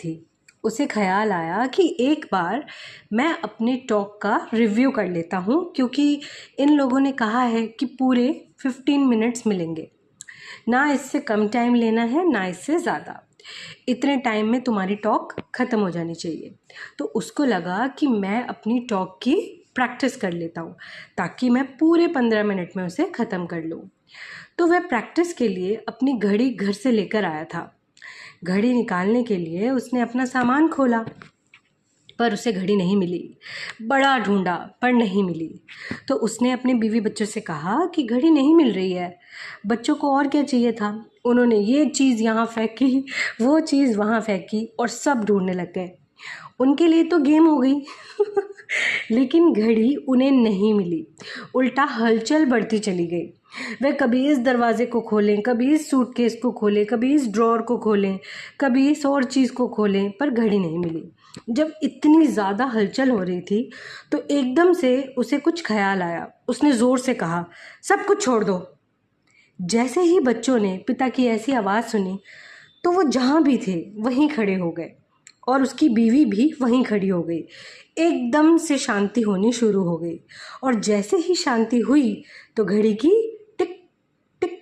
थी। उसे ख्याल आया कि एक बार मैं अपने टॉक का रिव्यू कर लेता हूँ, क्योंकि इन लोगों ने कहा है कि पूरे 15 मिनट्स मिलेंगे, ना इससे कम टाइम लेना है ना इससे ज़्यादा। इतने टाइम में तुम्हारी टॉक ख़त्म हो जानी चाहिए। तो उसको लगा कि मैं अपनी टॉक की प्रैक्टिस कर लेता हूँ ताकि मैं पूरे 15 मिनट में उसे ख़त्म कर लूँ। तो वह प्रैक्टिस के लिए अपनी घड़ी घर से लेकर आया था। घड़ी निकालने के लिए उसने अपना सामान खोला, पर उसे घड़ी नहीं मिली। बड़ा ढूंढा पर नहीं मिली। तो उसने अपने बीवी बच्चों से कहा कि घड़ी नहीं मिल रही है। बच्चों को और क्या चाहिए था, उन्होंने ये चीज़ यहाँ फेंकी, वो चीज़ वहाँ फेंकी और सब ढूंढने लग गए। उनके लिए तो गेम हो गई लेकिन घड़ी उन्हें नहीं मिली। उल्टा हलचल बढ़ती चली गई। वे कभी इस दरवाजे को खोलें, कभी इस सूटकेस को खोलें, कभी इस ड्रॉअर को खोलें, कभी इस और चीज़ को खोलें, पर घड़ी नहीं मिली। जब इतनी ज़्यादा हलचल हो रही थी तो एकदम से उसे कुछ ख्याल आया। उसने ज़ोर से कहा, सब कुछ छोड़ दो। जैसे ही बच्चों ने पिता की ऐसी आवाज़ सुनी तो वो जहाँ भी थे वहीं खड़े हो गए और उसकी बीवी भी वहीं खड़ी हो गई। एकदम से शांति होनी शुरू हो गई और जैसे ही शांति हुई तो घड़ी की टिक टिक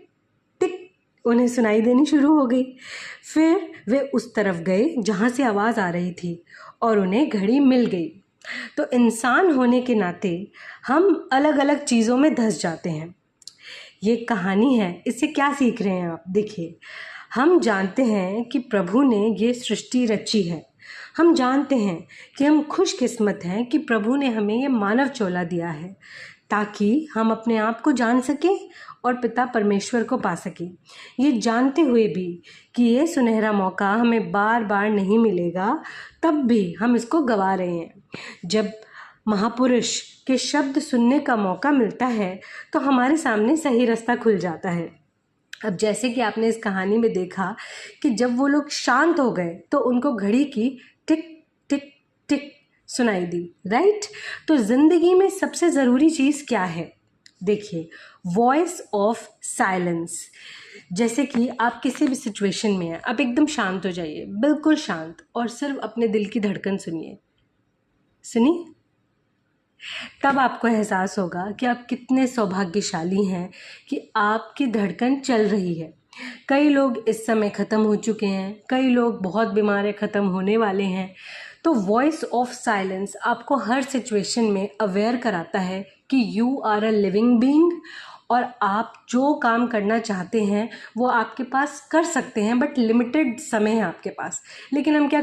टिक उन्हें सुनाई देनी शुरू हो गई। फिर वे उस तरफ गए जहाँ से आवाज़ आ रही थी और उन्हें घड़ी मिल गई। तो इंसान होने के नाते हम अलग अलग चीज़ों में धंस जाते हैं। ये कहानी है, इससे क्या सीख रहे हैं आप? देखिए, हम जानते हैं कि प्रभु ने ये सृष्टि रची है। हम जानते हैं कि हम खुशकिस्मत हैं कि प्रभु ने हमें ये मानव चोला दिया है ताकि हम अपने आप को जान सकें और पिता परमेश्वर को पा सकें। ये जानते हुए भी कि ये सुनहरा मौका हमें बार बार नहीं मिलेगा, तब भी हम इसको गंवा रहे हैं। जब महापुरुष के शब्द सुनने का मौका मिलता है तो हमारे सामने सही रास्ता खुल जाता है। अब जैसे कि आपने इस कहानी में देखा कि जब वो लोग शांत हो गए तो उनको घड़ी की टिक टिक टिक सुनाई दी, राइट? तो ज़िंदगी में सबसे ज़रूरी चीज़ क्या है? देखिए, वॉइस ऑफ साइलेंस। जैसे कि आप किसी भी सिचुएशन में हैं, आप एकदम शांत हो जाइए, बिल्कुल शांत, और सिर्फ अपने दिल की धड़कन सुनिए। सुनिए, तब आपको एहसास होगा कि आप कितने सौभाग्यशाली हैं कि आपकी धड़कन चल रही है। कई लोग इस समय ख़त्म हो चुके हैं, कई लोग बहुत बीमार हैं, ख़त्म होने वाले हैं। तो वॉइस ऑफ साइलेंस आपको हर सिचुएशन में अवेयर कराता है कि you are a living being और आप जो काम करना चाहते हैं वो आपके पास कर सकते हैं, बट लिमिटेड समय है आपके पास। लेकिन हम क्या